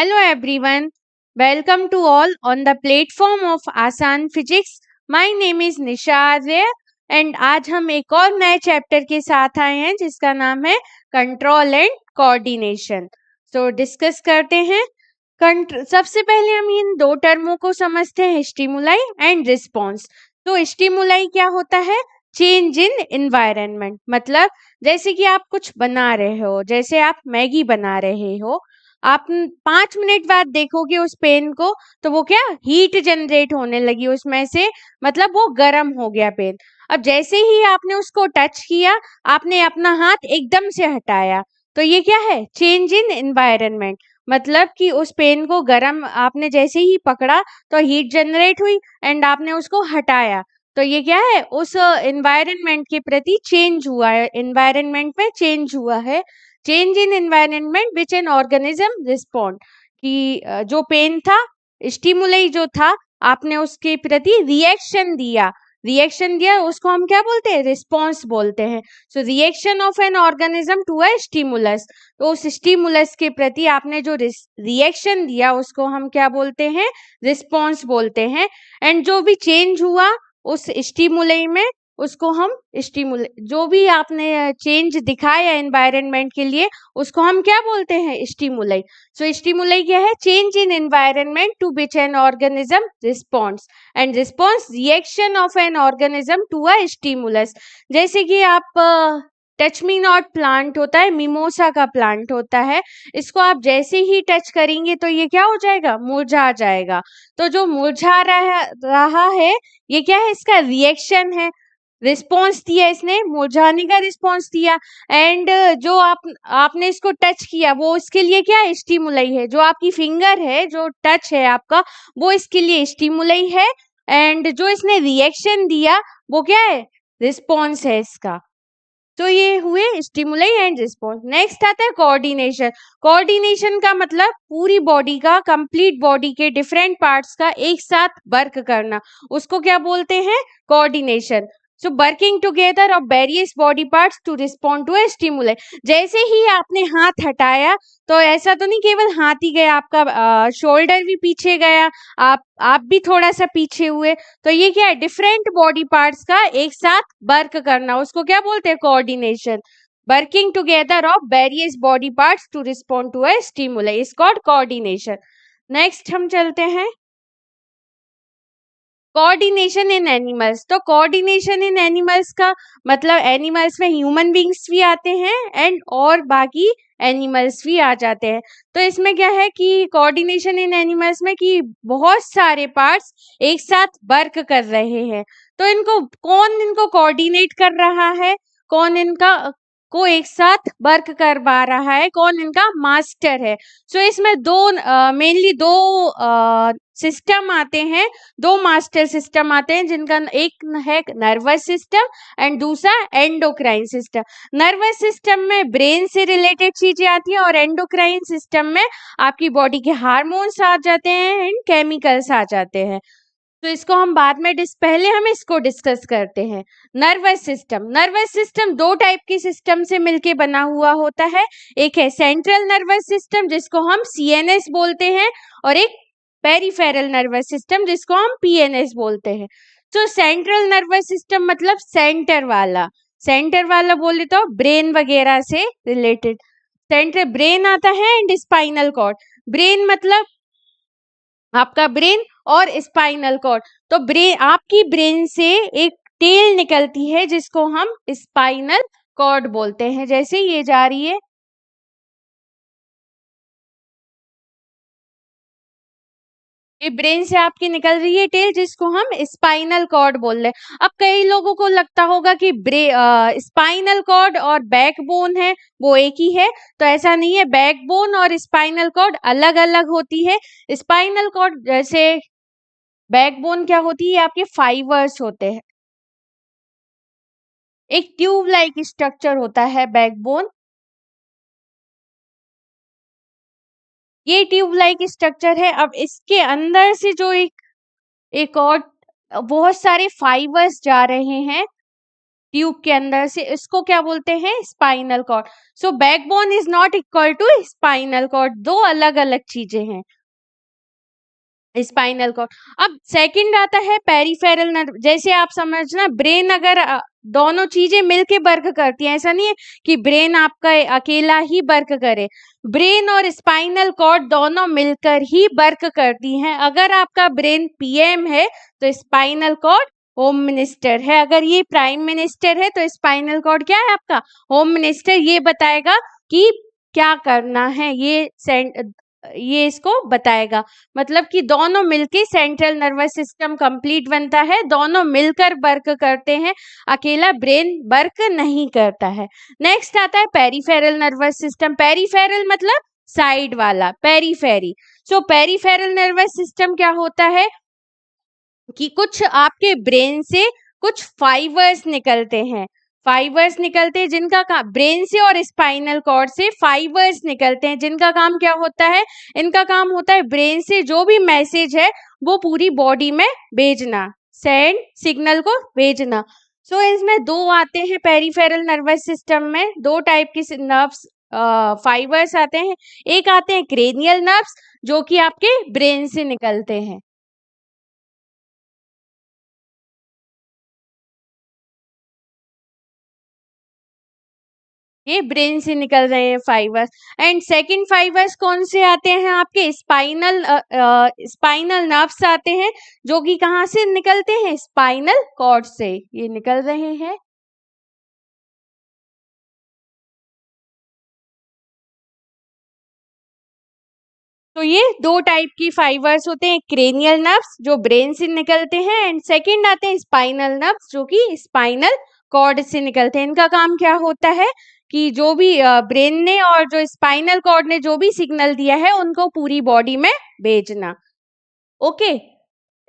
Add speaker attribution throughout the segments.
Speaker 1: Hello everyone, welcome to all on the platform of आसान physics. My name is Nisha Arya and आज हम एक और नए चैप्टर के साथ आए हैं जिसका नाम है कंट्रोल एंड कोऑर्डिनेशन. तो डिस्कस करते हैं. सबसे पहले हम इन दो टर्मों को समझते हैं, स्टिमुलाई एंड रिस्पॉन्स. तो स्टिमुलाई क्या होता है? Change in environment. मतलब जैसे कि आप कुछ बना रहे हो, जैसे आप मैगी बना रहे हो, आप 5 मिनट बाद देखोगे उस पेन को तो वो क्या हीट जनरेट होने लगी उसमें से, मतलब वो गर्म हो गया पेन. अब जैसे ही आपने उसको टच किया, आपने अपना हाथ एकदम से हटाया, तो ये क्या है? Change in environment. मतलब कि उस पेन को गर्म आपने जैसे ही पकड़ा तो हीट जनरेट हुई एंड आपने उसको हटाया, तो ये क्या है? उस एनवायरनमेंट के प्रति चेंज हुआ है, एनवायरनमेंट में चेंज हुआ है. Change in environment which an organism respond. कि जो पेन था, स्टिमुलाई जो था, आपने उसके प्रति रिएक्शन दिया, उसको हम क्या बोलते हैं? रिस्पॉन्स बोलते हैं. So reaction of an organism to a stimulus. तो उस स्टिमुलस के प्रति आपने जो रिएक्शन दिया उसको हम क्या बोलते हैं? रिस्पॉन्स बोलते हैं. एंड जो भी चेंज हुआ उस स्टिमुलाई में, उसको हम जो भी आपने चेंज दिखाया एनवायरनमेंट के लिए, उसको हम क्या बोलते हैं? स्टिमुलाई. सो स्टिमुलाई क्या है? Change in environment to which an organism responds. And response reaction of an organism to a stimulus. जैसे कि आप टच मी नॉट प्लांट होता है, मिमोसा का प्लांट होता है, इसको आप जैसे ही टच करेंगे तो ये क्या हो जाएगा? मुरझा जाएगा. तो जो मुरझा रहा है, ये क्या है? इसका रिएक्शन है. रिस्पॉन्स दिया इसने, मुरझाने का रिस्पॉन्स दिया. एंड जो आपने इसको टच किया वो इसके लिए क्या है? स्टिमुलाई है. जो आपकी फिंगर है, जो टच है आपका, वो इसके लिए स्टिमुलाई है. एंड जो इसने रिएक्शन दिया वो क्या है? रिस्पॉन्स है इसका. तो ये हुए स्टिमुलाई एंड रिस्पॉन्स. नेक्स्ट आता है कोऑर्डिनेशन. कोऑर्डिनेशन का मतलब पूरी बॉडी का, कंप्लीट बॉडी के डिफरेंट पार्ट्स का एक साथ वर्क करना, उसको क्या बोलते हैं? Coordination. So working together of various body parts to respond to a stimuli. जैसे ही आपने हाथ हटाया, तो ऐसा तो नहीं केवल हाथ ही गया, आपका शोल्डर भी पीछे गया, आप भी थोड़ा सा पीछे हुए. तो ये क्या है? डिफरेंट बॉडी पार्ट्स का एक साथ वर्क करना, उसको क्या बोलते हैं? Coordination. Working together of various body parts to respond to a stimuli is called coordination. Next हम चलते हैं कोऑर्डिनेशन इन एनिमल्स. तो कोऑर्डिनेशन इन एनिमल्स का मतलब एनिमल्स में ह्यूमन बींग्स भी आते हैं एंड और बाकी एनिमल्स भी आ जाते हैं. तो इसमें क्या है कि कोऑर्डिनेशन इन एनिमल्स में कि बहुत सारे पार्ट्स एक साथ वर्क कर रहे हैं. तो कौन इनको कोऑर्डिनेट कर रहा है? कौन इनका को एक साथ वर्क करवा रहा है? कौन इनका मास्टर है? सो इसमें मेनली दो सिस्टम आते हैं, दो मास्टर सिस्टम आते हैं, जिनका एक है नर्वस सिस्टम एंड दूसरा एंडोक्राइन सिस्टम. नर्वस सिस्टम में ब्रेन से रिलेटेड चीजें आती हैं और एंडोक्राइन सिस्टम में आपकी बॉडी के हार्मोन्स आ जाते हैं एंड केमिकल्स आ जाते हैं. तो इसको हम बाद में पहले हम इसको डिस्कस करते हैं. नर्वस सिस्टम दो टाइप के सिस्टम से मिलके बना हुआ होता है. एक है सेंट्रल नर्वस सिस्टम जिसको हम सीएनएस बोलते हैं, और एक पेरिफेरल नर्वस सिस्टम जिसको हम पीएनएस बोलते हैं. तो सेंट्रल नर्वस सिस्टम मतलब सेंटर वाला बोले तो ब्रेन वगैरह से रिलेटेड. सेंटर ब्रेन आता है एंड स्पाइनल कॉर्ड. ब्रेन मतलब आपका ब्रेन और स्पाइनल कॉर्ड. तो आपकी ब्रेन से एक टेल निकलती है जिसको हम स्पाइनल कॉर्ड बोलते हैं. जैसे ये जा रही है, ये ब्रेन से आपकी निकल रही है टेल जिसको हम स्पाइनल कॉर्ड बोल रहे हैं. अब कई लोगों को लगता होगा कि स्पाइनल कॉर्ड और बैकबोन है वो एक ही है. तो ऐसा नहीं है, बैकबोन और स्पाइनल कॉर्ड अलग अलग होती है. स्पाइनल कॉर्ड जैसे बैकबोन क्या होती है? आपके फाइबर्स होते हैं, एक ट्यूब लाइक स्ट्रक्चर होता है बैकबोन. ये ट्यूब लाइक स्ट्रक्चर है. अब इसके अंदर से जो एक और बहुत सारे फाइबर्स जा रहे हैं, ट्यूब के अंदर से, इसको क्या बोलते हैं? Spinal cord. So backbone is not equal to spinal cord, दो अलग अलग चीजें हैं स्पाइनल कॉर्ड। अब सेकंड आता है पेरिफेरल नर्व। जैसे आप समझना, ब्रेन अगर दोनों चीजें मिलके वर्क करती हैं, ऐसा नहीं है कि ब्रेन आपका अकेला ही वर्क करे, ब्रेन और स्पाइनल कॉर्ड दोनों मिलकर ही वर्क करती हैं। अगर आपका ब्रेन पीएम है तो स्पाइनल कॉर्ड होम मिनिस्टर है, अगर ये प्राइम मिनिस्टर है तो स्पाइनल कॉर्ड क्या है आपका? Home minister. ये बताएगा कि क्या करना है, ये इसको बताएगा। मतलब कि दोनों मिलके सेंट्रल नर्वस सिस्टम कंप्लीट बनता है, दोनों मिलकर वर्क करते हैं, अकेला ब्रेन वर्क नहीं करता है। नेक्स्ट आता है पेरिफेरल नर्वस सिस्टम। पेरिफेरल मतलब साइड वाला, पेरीफेरी। सो पेरिफेरल नर्वस सिस्टम क्या होता है कि कुछ आपके ब्रेन से कुछ फाइबर्स निकलते हैं, फाइबर्स निकलते हैं जिनका काम, ब्रेन से और स्पाइनल कॉर्ड से फाइबर्स निकलते हैं जिनका काम क्या होता है? इनका काम होता है ब्रेन से जो भी मैसेज है वो पूरी बॉडी में भेजना, सेंड सिग्नल को भेजना। सो इसमें दो आते हैं पेरिफेरल नर्वस सिस्टम में, दो टाइप के नर्व्स फाइबर्स आते हैं। एक आते हैं क्रेनियल नर्व्स जो कि आपके ब्रेन से निकलते हैं, ये ब्रेन से निकल रहे हैं फाइबर्स। एंड सेकंड फाइबर्स कौन से आते हैं? आपके स्पाइनल नर्व्स आते हैं जो कि कहाँ से निकलते हैं? स्पाइनल कॉर्ड से ये निकल रहे हैं। तो ये दो टाइप की फाइबर्स होते हैं, क्रेनियल नर्व्स जो ब्रेन से निकलते हैं, एंड सेकंड आते हैं स्पाइनल नर्व्स जो कि स्पाइनल कॉर्ड से निकलते हैं। इनका काम क्या होता है कि जो भी ब्रेन ने और जो स्पाइनल कॉर्ड ने जो भी सिग्नल दिया है उनको पूरी बॉडी में भेजना। ओके,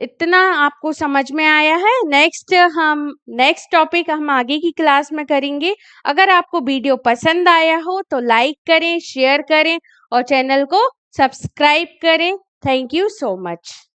Speaker 1: इतना आपको समझ में आया है। नेक्स्ट टॉपिक हम आगे की क्लास में करेंगे। अगर आपको वीडियो पसंद आया हो तो लाइक करें, शेयर करें और चैनल को सब्सक्राइब करें। Thank you so much.